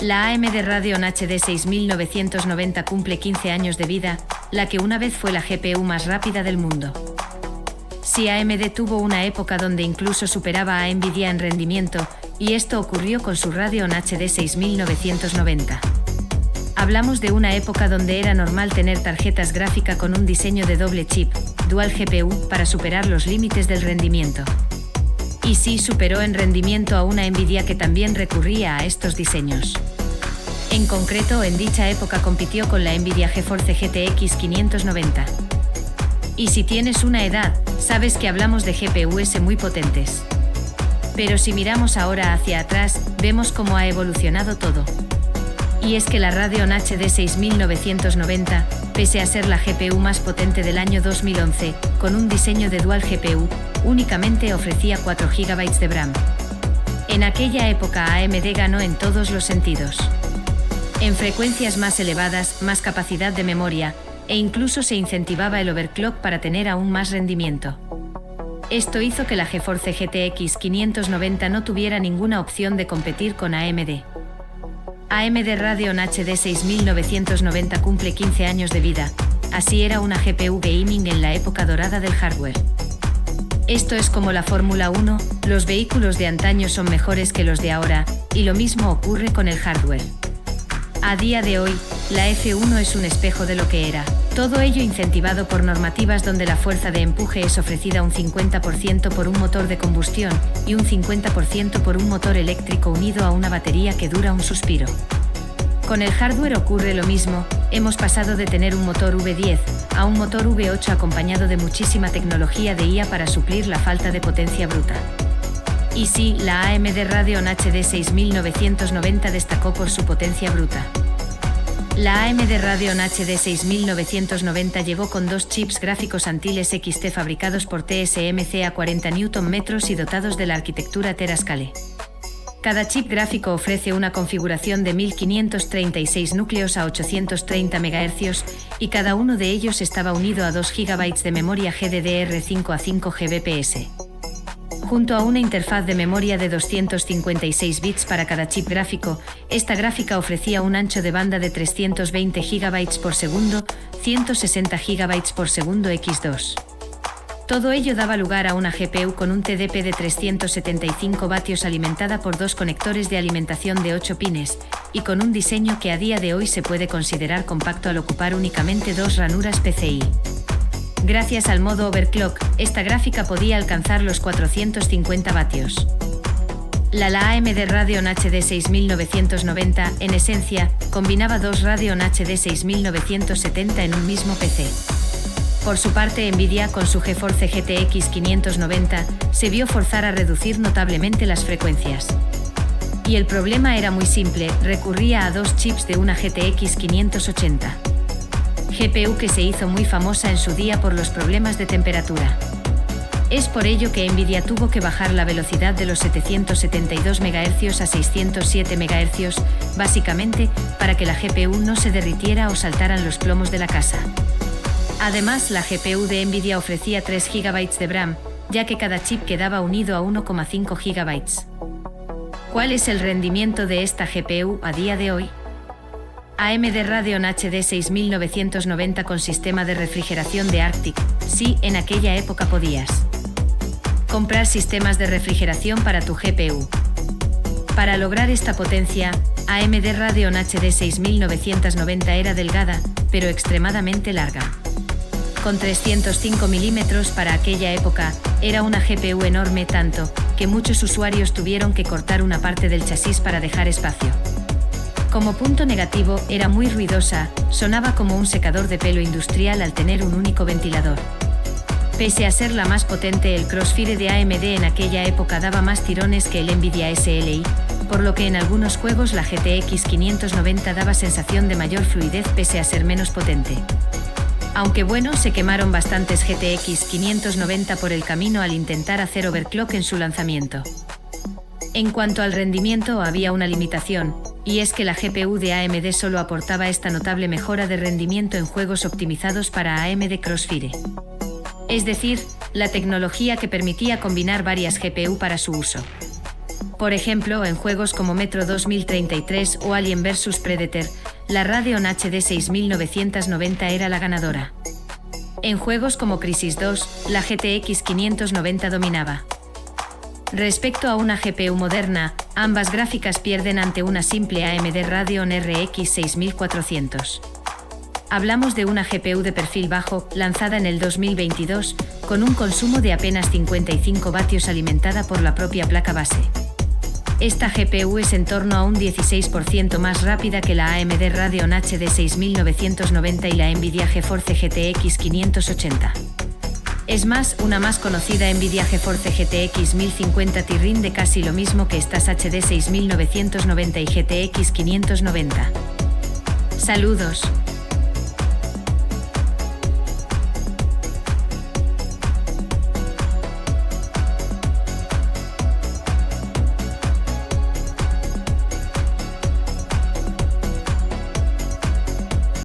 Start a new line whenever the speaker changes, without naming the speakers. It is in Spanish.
La AMD Radeon HD 6990 cumple 15 años de vida, la que una vez fue la GPU más rápida del mundo. Sí, AMD tuvo una época donde incluso superaba a Nvidia en rendimiento, y esto ocurrió con su Radeon HD 6990. Hablamos de una época donde era normal tener tarjetas gráficas con un diseño de doble chip, Dual GPU, para superar los límites del rendimiento. Y sí superó en rendimiento a una Nvidia que también recurría a estos diseños. En concreto, en dicha época compitió con la Nvidia GeForce GTX 590. Y si tienes una edad, sabes que hablamos de GPUs muy potentes. Pero si miramos ahora hacia atrás, vemos cómo ha evolucionado todo. Y es que la Radeon HD 6990, pese a ser la GPU más potente del año 2011, con un diseño de Dual GPU, únicamente ofrecía 4 GB de RAM. En aquella época AMD ganó en todos los sentidos. En frecuencias más elevadas, más capacidad de memoria, e incluso se incentivaba el overclock para tener aún más rendimiento. Esto hizo que la GeForce GTX 590 no tuviera ninguna opción de competir con AMD. AMD Radeon HD 6990 cumple 15 años de vida, así era una GPU gaming en la época dorada del hardware. Esto es como la Fórmula 1, los vehículos de antaño son mejores que los de ahora, y lo mismo ocurre con el hardware. A día de hoy, la F1 es un espejo de lo que era, todo ello incentivado por normativas donde la fuerza de empuje es ofrecida un 50% por un motor de combustión y un 50% por un motor eléctrico unido a una batería que dura un suspiro. Con el hardware ocurre lo mismo, hemos pasado de tener un motor V10 a un motor V8 acompañado de muchísima tecnología de IA para suplir la falta de potencia bruta. Y sí, la AMD Radeon HD 6990 destacó por su potencia bruta. La AMD Radeon HD 6990 llegó con 2 chips gráficos Antilles XT fabricados por TSMC a 40 Nm y dotados de la arquitectura Terascale. Cada chip gráfico ofrece una configuración de 1536 núcleos a 830 MHz y cada uno de ellos estaba unido a 2 GB de memoria GDDR5 a 5 Gbps. Junto a una interfaz de memoria de 256 bits para cada chip gráfico, esta gráfica ofrecía un ancho de banda de 320 GB por segundo, 160 GB por segundo x2. Todo ello daba lugar a una GPU con un TDP de 375 vatios alimentada por 2 conectores de alimentación de 8 pines, y con un diseño que a día de hoy se puede considerar compacto al ocupar únicamente 2 ranuras PCI. Gracias al modo overclock, esta gráfica podía alcanzar los 450 vatios. La AMD Radeon HD 6990, en esencia, combinaba 2 Radeon HD 6970 en un mismo PC. Por su parte, Nvidia, con su GeForce GTX 590, se vio forzar a reducir notablemente las frecuencias. Y el problema era muy simple, recurría a 2 chips de una GTX 580. GPU que se hizo muy famosa en su día por los problemas de temperatura. Es por ello que Nvidia tuvo que bajar la velocidad de los 772 MHz a 607 MHz, básicamente, para que la GPU no se derritiera o saltaran los plomos de la casa. Además, la GPU de Nvidia ofrecía 3 GB de RAM, ya que cada chip quedaba unido a 1,5 GB. ¿Cuál es el rendimiento de esta GPU a día de hoy? AMD Radeon HD 6990 con sistema de refrigeración de Arctic. Sí, en aquella época podías comprar sistemas de refrigeración para tu GPU. Para lograr esta potencia, AMD Radeon HD 6990 era delgada, pero extremadamente larga. Con 305 mm para aquella época, era una GPU enorme tanto, que muchos usuarios tuvieron que cortar una parte del chasis para dejar espacio. Como punto negativo, era muy ruidosa, sonaba como un secador de pelo industrial al tener un único ventilador. Pese a ser la más potente, el Crossfire de AMD en aquella época daba más tirones que el Nvidia SLI, por lo que en algunos juegos la GTX 590 daba sensación de mayor fluidez pese a ser menos potente. Aunque bueno, se quemaron bastantes GTX 590 por el camino al intentar hacer overclock en su lanzamiento. En cuanto al rendimiento, había una limitación, y es que la GPU de AMD solo aportaba esta notable mejora de rendimiento en juegos optimizados para AMD Crossfire. Es decir, la tecnología que permitía combinar varias GPU para su uso. Por ejemplo, en juegos como Metro 2033 o Alien vs Predator, la Radeon HD 6990 era la ganadora. En juegos como Crysis 2, la GTX 590 dominaba. Respecto a una GPU moderna, ambas gráficas pierden ante una simple AMD Radeon RX 6400. Hablamos de una GPU de perfil bajo, lanzada en el 2022, con un consumo de apenas 55 vatios alimentada por la propia placa base. Esta GPU es en torno a un 16% más rápida que la AMD Radeon HD 6990 y la Nvidia GeForce GTX 580. Es más, una más conocida Nvidia GeForce GTX 1050 Ti rinde casi lo mismo que estas HD 6990 y GTX 590. Saludos.